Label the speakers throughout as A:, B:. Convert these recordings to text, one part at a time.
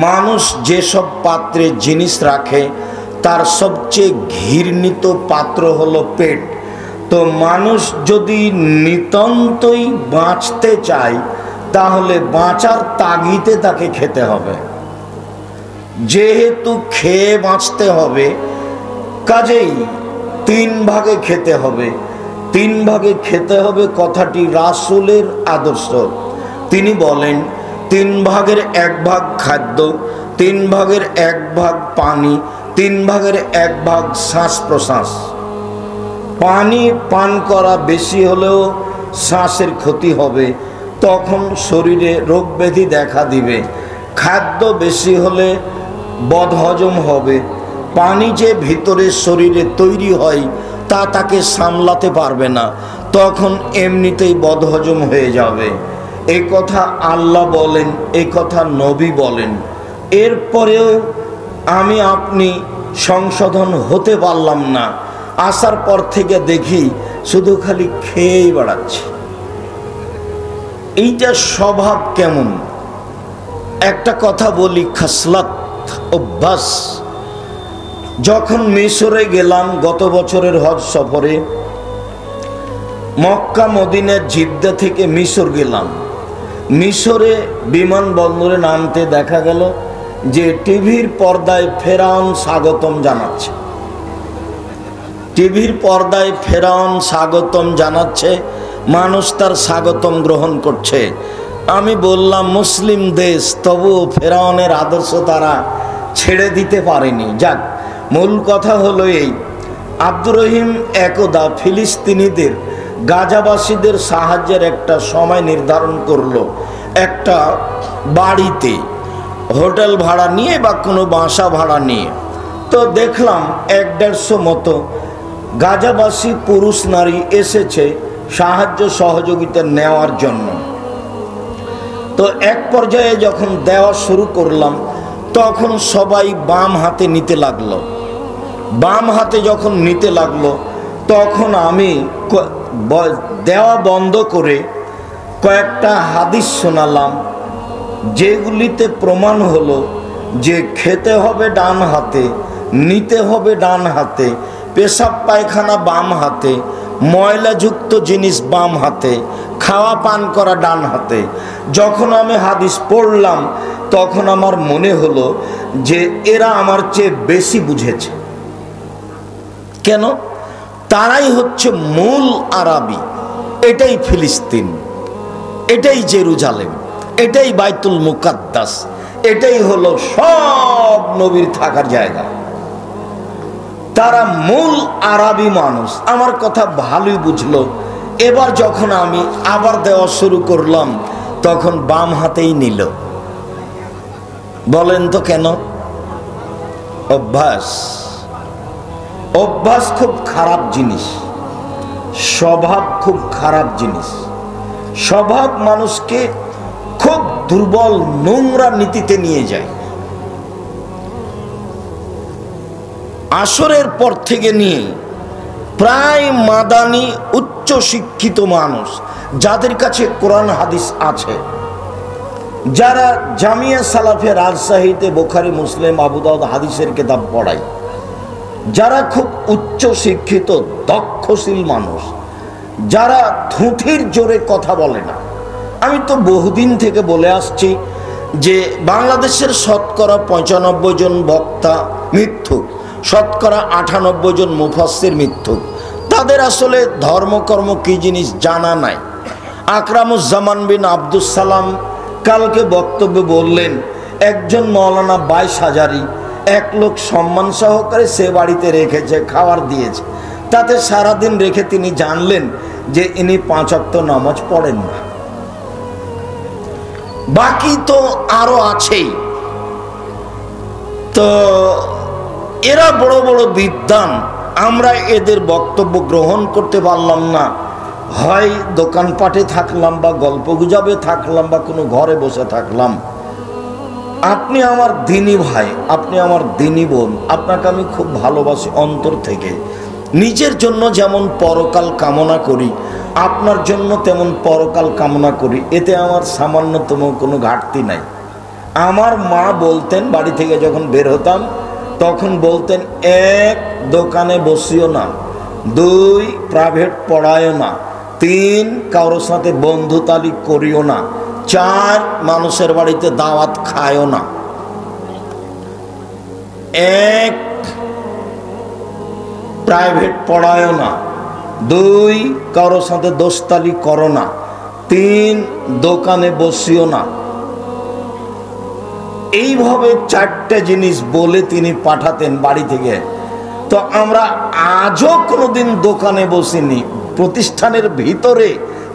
A: মানুষ যেসব পাত্রে জিনিস রাখে তার সবচেয়ে ঘৃণিত পাত্র হলো পেট। তো মানুষ যদি নিতান্তই বাঁচতে চায় তাহলে বাঁচার তাগিদে তাকে খেতে হবে। যেহেতু খেয়ে বাঁচতে হবে, কাজেই 3 ভাগে খেতে হবে। 3 ভাগে খেতে হবে কথাটি রাসূলের আদর্শ। তিনি বলেন 3 ভাগের 1 ভাগ খাদ্য, 3 ভাগের 1 ভাগ পানি, 3 ভাগের 1 ভাগ শ্বাস প্রশ্বাস। পানি পান করা বেশি হলেও শ্বাসের ক্ষতি হবে, তখন শরীরে রোগ ব্যাধি দেখা দিবে। খাদ্য বেশি হলে বদহজম হবে। পানি যে ভিতরে শরীরে তৈরি হয় তা তাকে সামলাতে পারবে না, তখন এমনিতেই বদহজম হয়ে যাবে। এই কথা আল্লাহ বলেন, এই কথা নবী বলেন। এরপরেও আমি আপনি সংশোধন হতে পারলাম না। আসার পর থেকে দেখি শুধু খালি খেয়েই বেড়াচ্ছি। এইটা স্বভাব কেমন? একটা কথা বলি, খাসলাত, অভ্যাস। যখন মিশরে গেলাম গত বছরের হজ সফরে, মক্কা মদিনা জিদ্দা থেকে মিশর গেলাম। মিশরে বিমানবন্দরে নামতে দেখা গেল যে টিভির পর্দায় ফেরাউন স্বাগতম জানাচ্ছে। টিভির পর্দায় ফেরাউন স্বাগতম জানাচ্ছে, মানুষ তার স্বাগতম গ্রহণ করছে। আমি বললাম মুসলিম দেশ, তবুও ফেরাউনের আদর্শ তারা ছেড়ে দিতে পারেনি। যাক, মূল কথা হলো এই, আব্দুর রহিম একদা ফিলিস্তিনিদের গাজাবাসীদের সাহায্যের একটা সময় নির্ধারণ করলো। একটা বাড়িতে হোটেল ভাড়া নিয়ে বা কোনো বাসা ভাড়া নিয়ে। তো দেখলাম 1-150 মতো গাজাবাসী পুরুষ নারী এসেছে সাহায্য সহযোগিতা নেওয়ার জন্য। তো এক পর্যায়ে যখন দেওয়া শুরু করলাম তখন সবাই বাম হাতে নিতে লাগলো। বাম হাতে যখন নিতে লাগলো তখন আমি দেওয়া বন্ধ করে কয়েকটা হাদিস শোনালাম, যেগুলিতে প্রমাণ হলো যে খেতে হবে ডান হাতে, নিতে হবে ডান হাতে, পেশাব পায়খানা বাম হাতে, ময়লাযুক্ত জিনিস বাম হাতে, খাওয়া পান করা ডান হাতে। যখন আমি হাদিস পড়লাম তখন আমার মনে হলো যে এরা আমার চেয়ে বেশি বুঝেছে। কেন? তারাই হচ্ছে মূল আরবি। এটাই ফিলিস্তিন, এটাই জেরুজালেম, এটাই বাইতুল মুকাদ্দাস, এটাই হলো সব নবীর থাকার জায়গা। তারা মূল আরবি মানুষ। আমার কথা ভালোই বুঝলো। এবার যখন আমি আবার দেওয়া শুরু করলাম তখন বাম হাতেই নিল। বলেন তো কেন? অভ্যাস। অভ্যাস খুব খারাপ জিনিস, স্বভাব খুব খারাপ জিনিস। স্বভাব মানুষকে খুব দুর্বল নোংরা নীতিতে নিয়ে যায়। আসরের পর থেকে নিয়ে প্রায় মাদানি উচ্চ শিক্ষিত মানুষ, যাদের কাছে কোরআন হাদিস আছে, যারা জামিয়া সালাফে রাজশাহীতে বুখারী মুসলিম আবু দাউদ হাদিসের কিতাব পড়ায়, যারা খুব উচ্চ শিক্ষিত দক্ষশীল মানুষ, যারা থুথির জোরে কথা বলে না। আমি তো বহুদিন থেকে বলে আসছি যে বাংলাদেশের শতকরা 95 জন বক্তা মিথ্যুক, শতকরা 98 জন মুফাসসির মিথ্যুক। তাদের আসলে ধর্মকর্ম কি জিনিস জানা নাই। আকরামুজ্জামান বিন আব্দুস সালাম কালকে বক্তব্যে বললেন, একজন মৌলানা 22 হাজারি এক লোক সম্মান সহকারে সে বাড়িতে রেখেছে, খাবার দিয়েছে। তাতে সারাদিন রেখে তিনি জানলেন যে ইনি 5 ওয়াক্ত নামাজ পড়েন না। বাকি তো আরো আছেই। তো এরা বড় বড় বিদ্বান, আমরা এদের বক্তব্য গ্রহণ করতে পারলাম না। হয় দোকানপাটে থাকলাম বা গল্প গুজবে থাকলাম বা কোনো ঘরে বসে থাকলাম। আপনি আমার দিনী ভাই, আপনি আমার দিনী বোন, আপনাকে আমি খুব ভালোবাসি অন্তর থেকে। নিজের জন্য যেমন পরকাল কামনা করি, আপনার জন্য তেমন পরকাল কামনা করি। এতে আমার সামান্যতম কোনো ঘাটতি নাই। আমার মা বলতেন, বাড়ি থেকে যখন বের হতাম তখন বলতেন, 1 দোকানে বসিও না, 2 প্রাইভেট পড়ায়ও না, 3 কারোর সাথে বন্ধুতালি করিও না, 4 মানুষের বাড়িতে দাওয়াত খায়ও না। 1 প্রাইভেট পড়ায়ও না, 2 কারোর সাথে দোস্তালি করো না, 3 দোকানে বসিও না। এইভাবে 4টে জিনিস বলে তিনি পাঠাতেন বাড়ি থেকে। তো আমরা আজও কোনোদিন দোকানে বসিনি। প্রতিষ্ঠানের ভিতরে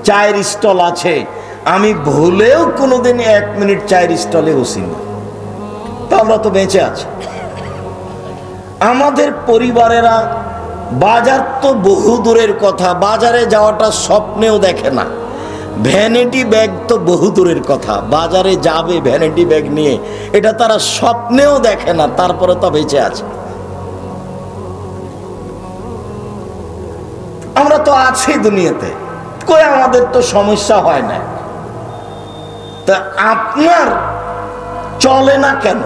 A: চায়ের স্টল আছে, আমি ভুলেও কোনোদিন 1 মিনিট চায়ের স্টলে বসিনি। তো আমরা তো বেঁচে আছি। আমাদের পরিবারেরা বাজার তো বহু দূরের কথা, বাজারে যাওয়াটা স্বপ্নেও দেখে না। ভ্যানিটি ব্যাগ তো বহু দূরের কথা, বাজারে যাবে ভ্যানিটি ব্যাগ নিয়ে, এটা তারা স্বপ্নেও দেখে না, তারপরে তো বেঁচে আছে। আমরা তো আছি দুনিয়াতে, কই আমাদের তো সমস্যা হয় না। তা আপনার চলে না কেন?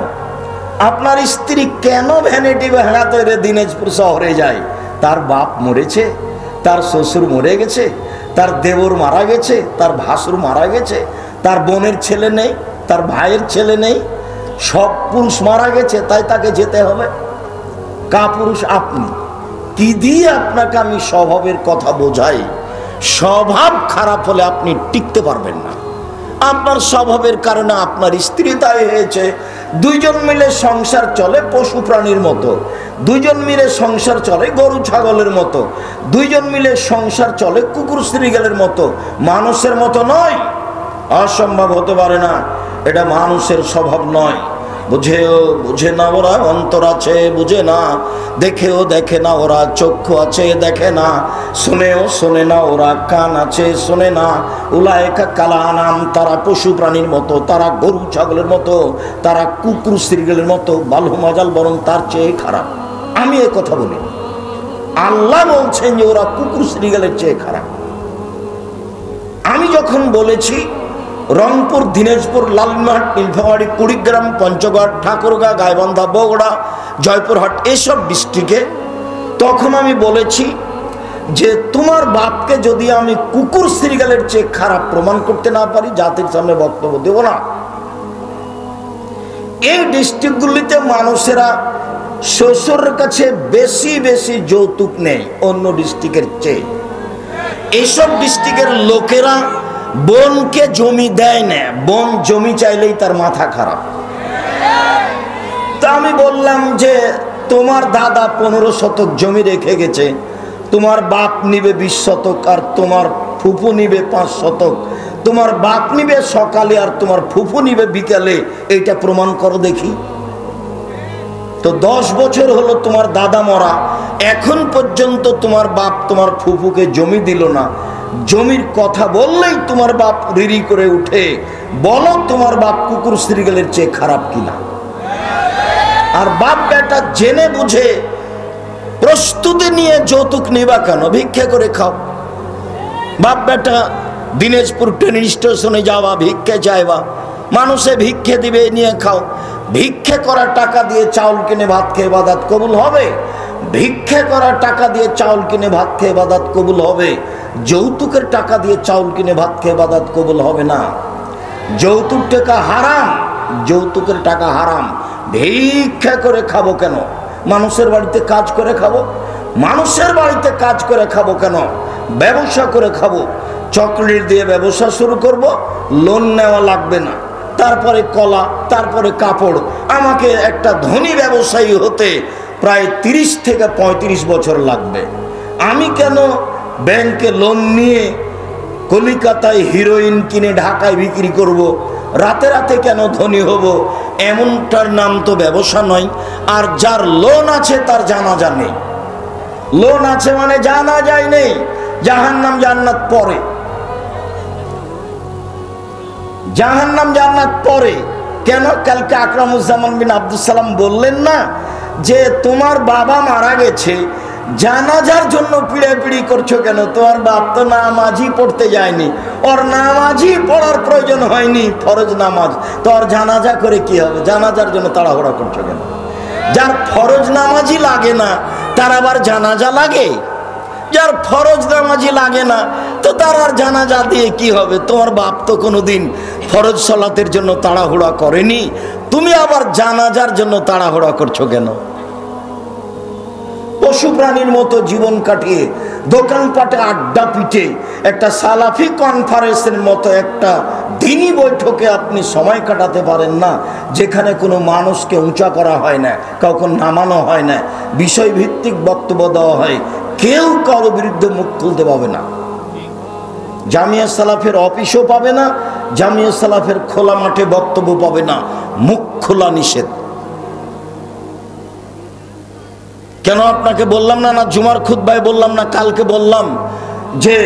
A: আপনার স্ত্রী কেন ভ্যানিটি ভাঙা তৈরি দিনাজপুর শহরে যায়? তার বাপ মরেছে, তার শ্বশুর মরে গেছে, তার দেবর মারা গেছে, তার ভাসুর মারা গেছে, তার বোনের ছেলে নেই, তার ভাইয়ের ছেলে নেই, সব পুরুষ মারা গেছে, তাই তাকে যেতে হবে। কাপুরুষ আপনি। কি দিয়ে আপনাকে আমি স্বভাবের কথা বোঝাই? স্বভাব খারাপ হলে আপনি টিকতে পারবেন না। আপনার স্বভাবের কারণে আপনার স্ত্রী তাই হয়েছে। 2 জন মিলে সংসার চলে পশু প্রাণীর মতো, 2 জন মিলে সংসার চলে গরু ছাগলের মতো, 2 জন মিলে সংসার চলে কুকুর শ্রীগালের মতো, মানুষের মতো নয়। অসম্ভব হতে পারে না, এটা মানুষের স্বভাব নয়। বুঝে না ওরা, অন্তর আছে বুঝে না, দেখেও দেখে না ওরা, চক্ষু আছে দেখে না, শুনেও শোনে না ওরা, কান আছে শোনে না। উলায়েকা কালানাম, তারা পশু প্রাণীর মতো, তারা গরু ছাগলের মতো, তারা কুকুর শ্রীগালের মতো, বালহু মাজাল, বরং তার চেয়ে খারাপ। আমি এ কথা বলি, আল্লাহ বলছেন যে ওরা কুকুর শ্রীগালের চেয়ে খারাপ। আমি যখন বলেছি রংপুর, দিনাজপুর, লালমাট, নীলফামারী, কুড়িগ্রাম, পঞ্চগড়, ঠাকুরগাঁ, গাইবান্ধা, বগুড়া, জয়পুরহাট এসব ডিস্ট্রিক্টে, তখন আমি বলেছি যে তোমার বাপকে যদি আমি কুকুর শ্রীগালের চেয়ে খারাপ প্রমাণ করতে না পারি, জাতির সামনে বক্তব্য দেব না। এই ডিস্ট্রিক্টগুলিতে মানুষেরা শ্বশুরের কাছে বেশি বেশি যৌতুক নেই অন্য ডিস্ট্রিক্টের চেয়ে। এইসব ডিস্ট্রিক্টের লোকেরা বোনকে জমি দেয় না, বোন জমি চাইলেই তার মাথা খারাপ। তা আমি বললাম যে তোমার দাদা 15 শতক জমি রেখে গেছে, তোমার বাপ নিবে 20 শতক আর তোমার ফুফু নিবে 5 শতক, তোমার বাপ নিবে সকালে আর তোমার ফুফু নিবে বিকালে, এইটা প্রমাণ করো দেখি। তো 10 বছর হলো তোমার দাদা মরা, এখন পর্যন্ত তোমার বাপ তোমার ফুফুকে জমি দিল না। জমির কথা বললেই তোমার বাপ রিরি করে উঠে। বলো তোমার বাপ কুকুর শ্রীগালের চেয়ে খারাপ কিনা? আর বাপ বেটা জেনে বুঝে প্রস্তুতি নিয়ে যৌতুক নিবা কেন? ভিক্ষে করে খাও। বাপ বেটা দিনাজপুর ট্রেন স্টেশনে যাওয়া, ভিক্ষে চাইবা, মানুষে ভিক্ষে দিবে, নিয়ে খাও। ভিক্ষে করা টাকা দিয়ে চাউল কিনে ভাত খেয়ে ইবাদত কবুল হবে? ভিক্ষে করা টাকা দিয়ে চাউল কিনে ভাত খেয়ে ইবাদত কবুল হবে? যৌতুকের টাকা দিয়ে চাউল কিনে ভাত খেয়ে ইবাদত কবুল হবে না। যৌতুক টাকা হারাম, যৌতুকের টাকা হারাম। ভিক্ষা করে খাবো কেন? মানুষের বাড়িতে কাজ করে খাবো। মানুষের বাড়িতে কাজ করে খাবো কেন? ব্যবসা করে খাবো। চকলেট দিয়ে ব্যবসা শুরু করব, লোন নেওয়া লাগবে না। তারপরে কলা, তারপরে কাপড়। আমাকে একটা ধনী ব্যবসায়ী হতে প্রায় 30 থেকে 35 বছর লাগবে। আমি কেন ব্যাংকে লোন নিয়ে কলিকাতায় হিরোইন কিনে ঢাকায় বিক্রি করব? রাতে রাতে কেন ধনী হব? এমনটার নাম তো ব্যবসা নয়। আর যার লোন আছে তার জানাজা নেই। লোন আছে মানে জানাজাই নেই। জাহান্নাম জান্নাত পরে, জাহান্নাম জান্নাত পরে। কেন? কালকে আকরামুজ্জামান বিন আব্দুল সালাম বললেন না যে তোমার বাবা মারা গেছে, জানাজার জন্য পিড়াপিড়ি করছো কেন? তোমার বাপ তো নামাজই পড়তে যায়নি, ওর নামাজই পড়ার প্রয়োজন হয়নি, ফরজ নামাজ, তো ওর জানাজা করে কি হবে? জানাজার জন্য তাড়াহুড়া করছো কেন? যার ফরজ নামাজই লাগে না তার আবার জানাজা লাগে? যার ফরজ নামাজই লাগে না তো তার আর জানাজা দিয়ে কি হবে? তোমার বাপ তো কোনোদিন ফরজ সালাতের জন্য তাড়াহুড়া করেনি, তুমি আবার জানাজার জন্য তাড়াহুড়া করছো কেন? পশু প্রাণীর মতো জীবন কাটিয়ে দোকানপাটে আড্ডা পিটে একটা সালাফি কনফারেন্সের মতো একটা দিনই বৈঠকে আপনি সময় কাটাতে পারেন না, যেখানে কোনো মানুষকে উঁচা করা হয় না, কাউকে নামানো হয় না, বিষয়ভিত্তিক বক্তব্য দেওয়া হয়, কেউ কারো বিরুদ্ধে মুখ খুলতে পাবে না। জামিয়া সালাফের অফিসও পাবে না, জামিয়া সালাফের খোলা মাঠে বক্তব্য পাবে না, মুখ খোলা নিষেধ। কেন আপনাকে বললাম না, না জুমার খুতবায় বললাম না, কালকে বললাম যে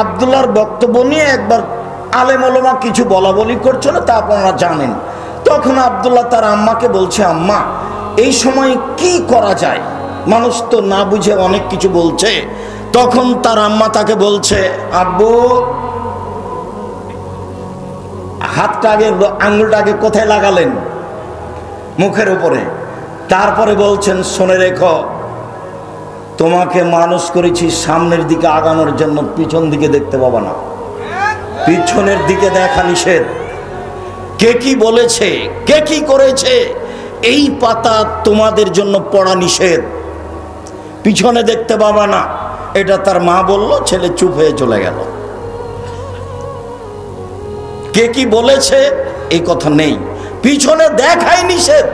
A: আব্দুল্লাহর বক্তব্য নিয়ে একবার আলেম ওলামা কিছু বলা বলি করছিল, তা আপনারা জানেন। তখন আব্দুল্লাহ তার আম্মাকে বলছে, আম্মা এই সময় কি করা যায়, মানুষ তো না বুঝে অনেক কিছু বলছে। তখন তার আম্মা তাকে বলছে, আব্বু হাতটা আগে, আঙুলটা আগে কোথায় লাগালেন? মুখের উপরে। তারপরে বলছেন, শুনে রেখো, তোমাকে মানুষ করেছি সামনের দিকে আগানোর জন্য, পিছন দিকে দেখতে পাবা না, পিছনের দিকে দেখা নিষেধ। কে কি বলেছে, কে কি করেছে, এই পাতা তোমাদের জন্য পড়া নিষেধ, পিছনে দেখতে পাবা না। এটা তার মা বলল, ছেলে চুপ হয়ে চলে গেল। কে কি বলেছে এই কথা নেই, পিছনে দেখাই নিষেধ,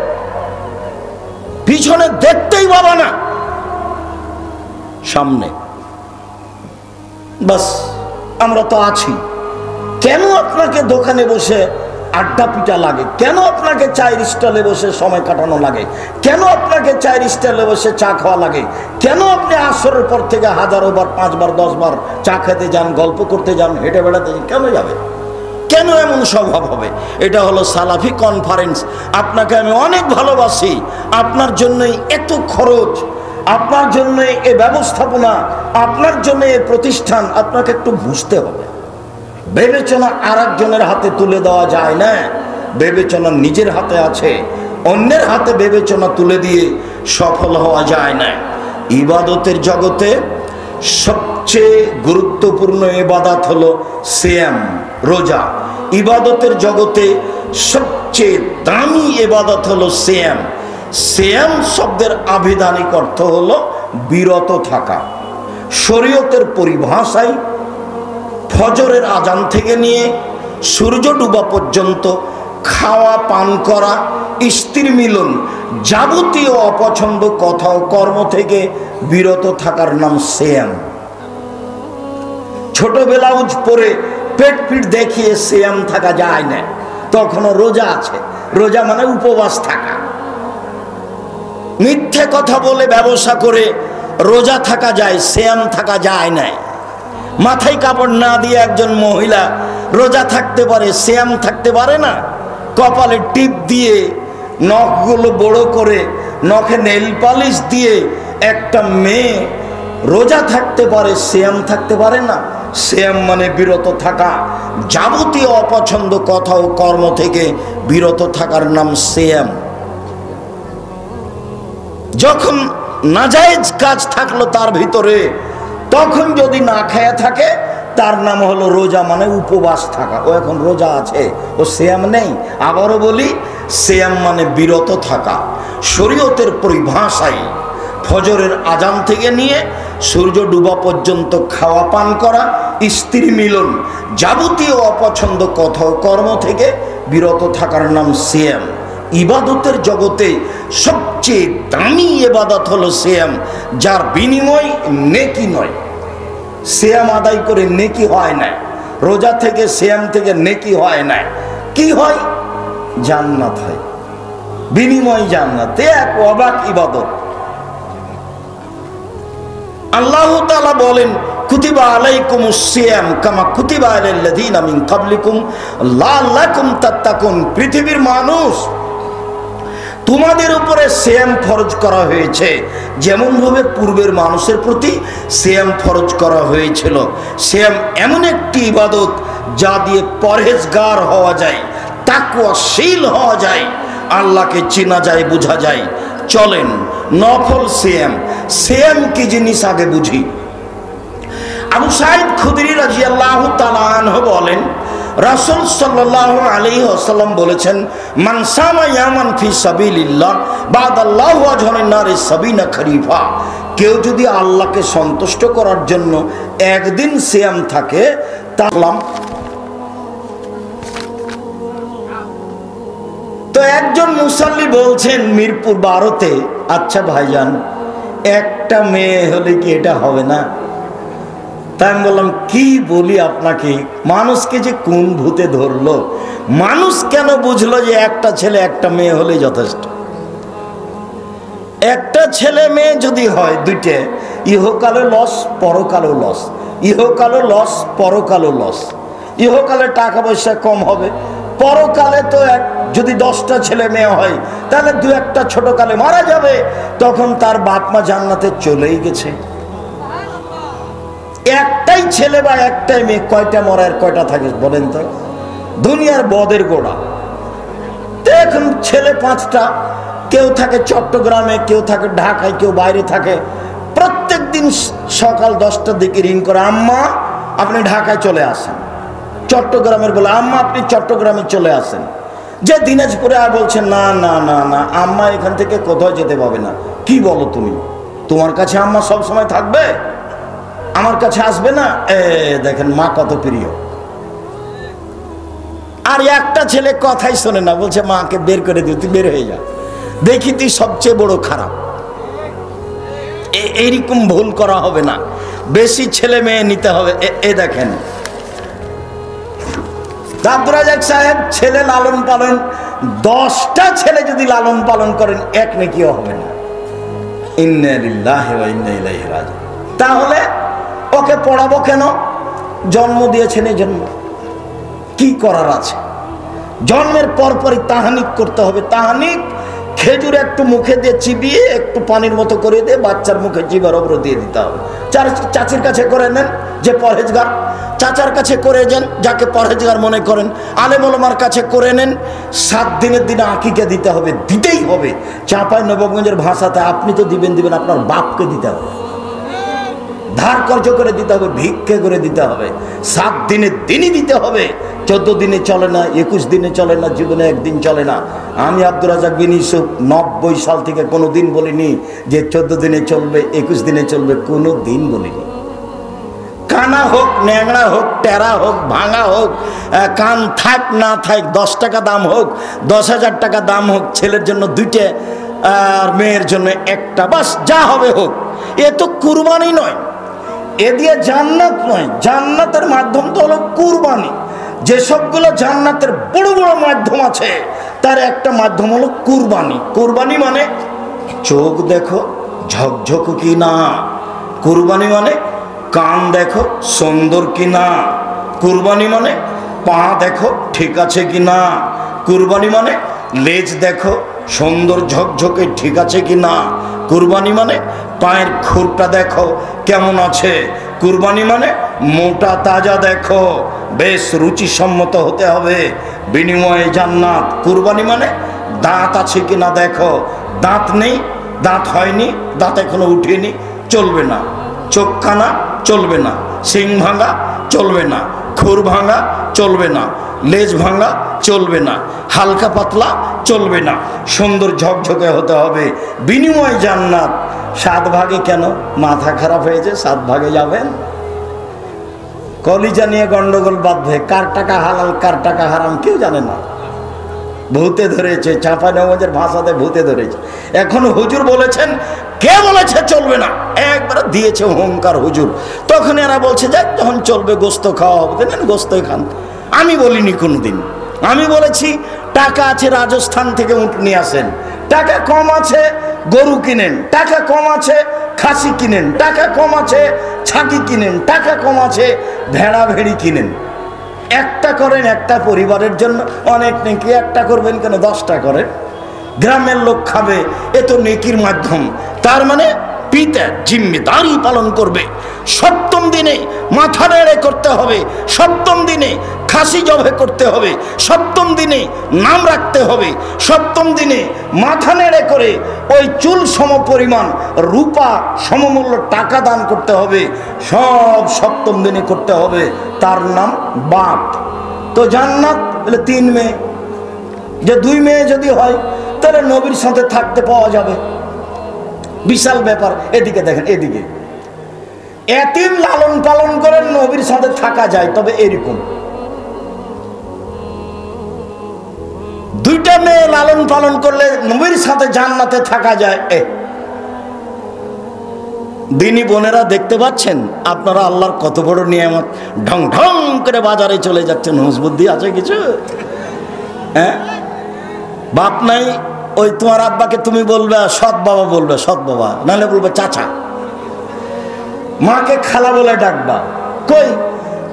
A: পিছনে দেখতেই পাবা না, সামনে। বাস আমরা তো আছি। কেন আপনাকে দোকানে বসে আড্ডা পিটা লাগে? কেন আপনাকে চায়ের স্টলে বসে সময় কাটানো লাগে? কেন আপনাকে চায়ের স্টলে বসে চা খাওয়া লাগে? কেন আপনি আসরের পর থেকে হাজারো বার, 5 বার 10 বার চা খেতে যান, গল্প করতে যান, হেঁটে বেড়াতে যান? কেন যাবে? কেন এমন স্বভাব হবে? এটা হলো সালাফি কনফারেন্স। আপনাকে আমি অনেক ভালোবাসি, আপনার জন্যই এত খরচ, আপনার জন্য এ ব্যবস্থাপনা, আপনার জন্য এ প্রতিষ্ঠান। আপনাকে একটু বুঝতে হবে, বিবেচনা আর একজনের হাতে তুলে দেওয়া যায় না, বিবেচনা নিজের হাতে আছে, অন্যের হাতে বিবেচনা তুলে দিয়ে সফল হওয়া যায় না। ইবাদতের জগতে সবচেয়ে গুরুত্বপূর্ণ ইবাদত হলো সিয়াম, রোজা। ইবাদতের জগতে সবচেয়ে দামি ইবাদত হলো সিয়াম। সিয়াম শব্দের আবিধানিক অর্থ হলো বিরত থাকা। শরীয়তের পরিভাষায় ফজরের আজান থেকে নিয়ে সূর্য ডুবা পর্যন্ত খাওয়া, পান করা, স্ত্রী মিলন, যাবতীয় অপছন্দ কথা ও কর্ম থেকে বিরত থাকার নাম সিয়াম। ছোট ব্লাউজ পরে পেট পিট দেখিয়ে সিয়াম থাকা যায় না, তখনও রোজা আছে। রোজা মানে উপবাস থাকা। মিথ্যে কথা বলে ব্যবসা করে রোজা থাকা যায়, সিয়াম থাকা যায় না। মাথায় কাপড় না দিয়ে একজন মহিলা রোজা থাকতে পারে, সিয়াম থাকতে পারে না। কপালে টিপ দিয়ে, নখগুলো বড় করে, নখে নেল পালিশ দিয়ে একটা মেয়ে রোজা থাকতে পারে, সিয়াম থাকতে পারে না। সিয়াম মানে বিরত থাকা, যাবতীয় অপছন্দ কথা ও কর্ম থেকে বিরত থাকার নাম সিয়াম। যখন নাজায়েজ কাজ থাকলো তার ভিতরে, তখন যদি না খেয়ে থাকে তার নাম হলো রোজা, মানে উপবাস থাকা। ও এখন রোজা আছে, ও সিয়াম নেই। আবারও বলি, সিয়াম মানে বিরত থাকা। শরীয়তের পরিভাষায় ফজরের আজান থেকে নিয়ে সূর্য ডুবা পর্যন্ত খাওয়া, পান করা, স্ত্রী মিলন, যাবতীয় অপছন্দ কথা ও কর্ম থেকে বিরত থাকার নাম সিয়াম। ইবাদতের জগতে সবচেয়ে দামি ইবাদত হলো সিয়াম, যার বিনিময় নেকি নয়। সিয়াম আদায় করে নেকি হয় না, রোজা থেকে, সিয়াম থেকে নেকি হয় না। কি হয়? জান্নাত হয়, বিনিময় জান্নাত। এক অবাক ইবাদত। আল্লাহ তাআলা বলেন, কুতিবা আলাইকুমুস সিয়াম কামা কুতিবা আলাল্লাযীনা মিন কাবলিকুম লাআল্লাকুম তাত্তাকুন। পৃথিবীর মানুষ, তোমাদের উপরে সিয়াম ফরজ করা হয়েছে যেমন ভাবে পূর্বের মানুষের প্রতি সিয়াম ফরজ করা হয়েছিল। সিয়াম এমন একটি ইবাদত যা দিয়ে পরহেজগার হওয়া যায়, তাকওয়াশীল হওয়া যায়, আল্লাহকে চেনা যায়, বোঝা যায়। চলেন নফল সিয়াম, সিয়াম কি জিনিস আগে বুঝি। আবু সাঈদ খুদরি রাদিয়াল্লাহু তাআলা আনহু বলেন, রাসূল সাল্লাল্লাহু আলাইহি ওয়াসাল্লাম বলেছেন, মান সামা ইয়ামান ফি সাবিলিল্লাহ বাদাল্লাহু আজহারিন নারি সাবিনা খরিফা। কেউ যদি আল্লাহকে সন্তুষ্ট করার জন্য একদিন সিয়াম থাকে, তাহলে তো একজন মুসাল্লি বলছেন মিরপুর 12-তে, আচ্ছা ভাইজান একটা মেয়ে হলে কি এটা হবে না? তাই আমি বললাম কি বলি আপনাকে, মানুষকে যে কোন ভূতে ধরলো, মানুষ কেন বুঝলো যে একটা ছেলে একটা মেয়ে হলে যথেষ্ট? একটা ছেলে মেয়ে যদি হয় দুইটে, ইহকালে লস পরকালেও লস, ইহকালে লস পরকালেও লস। ইহকালে টাকা পয়সা কম হবে, পরকালে তো যদি 10টা ছেলে মেয়ে হয় তাহলে 2-1টা ছোটকালে মারা যাবে, তখন তার বাপ মা জান্নাতে চলেই গেছে। একটাই ছেলে বা একটাই মেয়ে, কয়টা মরার কয়টা থাকে বলেন তো? দুনিয়ার বদের গোড়া। এখন ছেলে 5টা, কেউ থাকে চট্টগ্রামে, কেউ থাকে ঢাকায়, কেউ বাইরে থাকে। প্রত্যেক দিন সকাল 10টার দিকে রিং করে, আম্মা আপনি ঢাকায় চলে আসেন। চট্টগ্রামের বলে, আম্মা আপনি চট্টগ্রামে চলে আসেন। যে দিনাজপুরে আর বলছেন, না না না না আম্মা এখান থেকে কোথাও যেতে পাবে না। কি বলো তুমি? তোমার কাছে আম্মা সব সময় থাকবে, আমার কাছে আসবে না? দেখেন মা কত প্রিয়। আর একটা ছেলে কথাই শোনে না, বলছে মাকে বের করে দিও, তুই বের হয়ে যা, দেখি তুই সবচেয়ে বড় খারাপ। এইরকম ভুল করা হবে না, বেশি ছেলে মেয়ে নিতে হবে। দেখেন আব্দুর রাজ্জাক সাহেব ছেলে লালন পালন, 10টা ছেলে যদি লালন পালন করেন এক নেকিও হবে না। ইন্না লিল্লাহি ওয়া ইন্না ইলাইহি রাজিউন। তাহলে ওকে পড়াবো কেন? জন্ম দিয়েছেন এই জন্য। কি করার আছে? জন্মের পরপরই তাহানিক করতে হবে। তাহানিক খেজুর একটু মুখে দিয়ে চিবিয়ে একটু পানির মতো করে দিয়ে বাচ্চার মুখে জিভার ওপর দিয়ে দিতে হবে। চাচির কাছে করে নেন যে পরহেজগার, চাচার কাছে করে যান যাকে পরহেজগার মনে করেন, আলেম ওলামার কাছে করে নেন। 7 দিনের দিনে আকিকা দিতে হবে, দিতেই হবে। চাঁপাই নবাবগঞ্জের ভাষাতে আপনি তো দিবেন, আপনার বাপকে দিতে হবে, ধার কর্জ করে দিতে হবে, ভিক্ষে করে দিতে হবে। 7 দিনের দিনই দিতে হবে। 14 দিনে চলে না, 21 দিনে চলে না, জীবনে একদিন চলে না। আমি আব্দুর রাজ্জাক বিন ইউসুফ 90 সাল থেকে কোনো দিন বলিনি যে 14 দিনে চলবে, 21 দিনে চলবে, কোনো দিন বলিনি। কানা হোক, ন্যাংড়া হোক, টেরা হোক, ভাঙা হোক, কান থাক না থাক, 10 টাকা দাম হোক, 10,000 টাকা দাম হোক, ছেলের জন্য 2টে আর মেয়ের জন্য 1টা, বাস যা হবে হোক। এ তো কুরবানি নয়, এ দিয়ে জান্নাত নয়। জান্নাতের মাধ্যম তো হলো কুরবানি। যেসবগুলো জান্নাতের বড় বড় মাধ্যম আছে তার একটা মাধ্যম হলো কুরবানি। কুরবানি মানে চোখ দেখো ঝকঝক কি না, কুরবানি মানে কান দেখো সুন্দর কি না, কুরবানি মানে পা দেখো ঠিক আছে কি না, কুরবানি মানে লেজ দেখো সুন্দর ঝকঝকে ঠিক আছে কি না, কুরবানি মানে পায়ের খুরটা দেখো কেমন আছে, কুরবানি মানে মোটা তাজা দেখো, বেশ রুচিসম্মত হতে হবে, বিনিময়ে জান্নাত। কুরবানি মানে দাঁত আছে কি না দেখো, দাঁত নেই, দাঁত হয়নি, দাঁত এখনো উঠেনি, চলবে না। চোখ কানা চলবে না, শিং ভাঙা চলবে না, খুর ভাঙা চলবে না, লেজ ভাঙা চলবে না, হালকা পাতলা চলবে না, সুন্দর ঝকঝকে হতে হবে, বিনিময় জান্নাত। 7 ভাগে কেন? মাথা খারাপ হয়েছে 7 ভাগে যাবেন? কলিজা নিয়ে গন্ডগোল বাঁধবে, কার টাকা হালাল কার টাকা হারাম কেউ জানে না। ভূতে ধরেছে, চাঁপাইনবাবগঞ্জের ভাষাতে ভূতে ধরেছে। এখন হুজুর বলেছেন, কে বলেছে চলবে না? একবার দিয়েছে হুঙ্কার হুজুর। তখন এরা বলছে যাক যখন চলবে গোস্ত খাওয়া হবে, দেন গোস্তই খান। আমি বলিনি কোনোদিন, আমি বলেছি টাকা আছে রাজস্থান থেকে উট নিয়ে আসেন, টাকা কম আছে গরু কিনেন, টাকা কম আছে খাসি কিনেন, টাকা কম আছে ছাগি কিনেন, টাকা কম আছে ভেড়া ভেড়ি কিনেন। একটা করেন একটা পরিবারের জন্য, অনেক নাকি একটা করবেন কেন 10টা করেন। গ্রামের লোক খাবে, এ তো নেকির মাধ্যম। তার মানে পিতা জিম্মেদারি পালন করবে। সপ্তম দিনে মাথা নেড়ে করতে হবে, সপ্তম দিনে খাসি জবে করতে হবে, সপ্তম দিনে নাম রাখতে হবে, সপ্তম দিনে মাথা নেড়ে করে ওই চুল সম পরিমাণ রূপা সমমূল্য টাকা দান করতে হবে। সব সপ্তম দিনে করতে হবে। তার নাম বাপ। তো জান্নাত বলে 3 মেয়ে, যে 2 মেয়ে যদি হয় তাহলে নবীর সাথে থাকতে পাওয়া যাবে। বিশাল ব্যাপার। এদিকে দেখেন, এদিকে এতিম লালন পালন করে নবীর সাথে থাকা যায়, তবে এরকম 2টা মেয়ে লালন পালন করলে নবীর সাথে জান্নাতে থাকা যায়। দিনী বোনেরা দেখতে পাচ্ছেন আপনারা আল্লাহর কত বড় নিয়ামত। ঢং ঢং করে বাজারে চলে যাচ্ছেন। হুঁশ বুদ্ধি আছে কিছু? হ্যাঁ, বাপ নাই, ওই তোমার আব্বাকে তুমি বলবে সৎ বাবা, বলবে সৎ বাবা, নাহলে বলবে চাচা। মাকে খালা বলে ডাকবা। কই,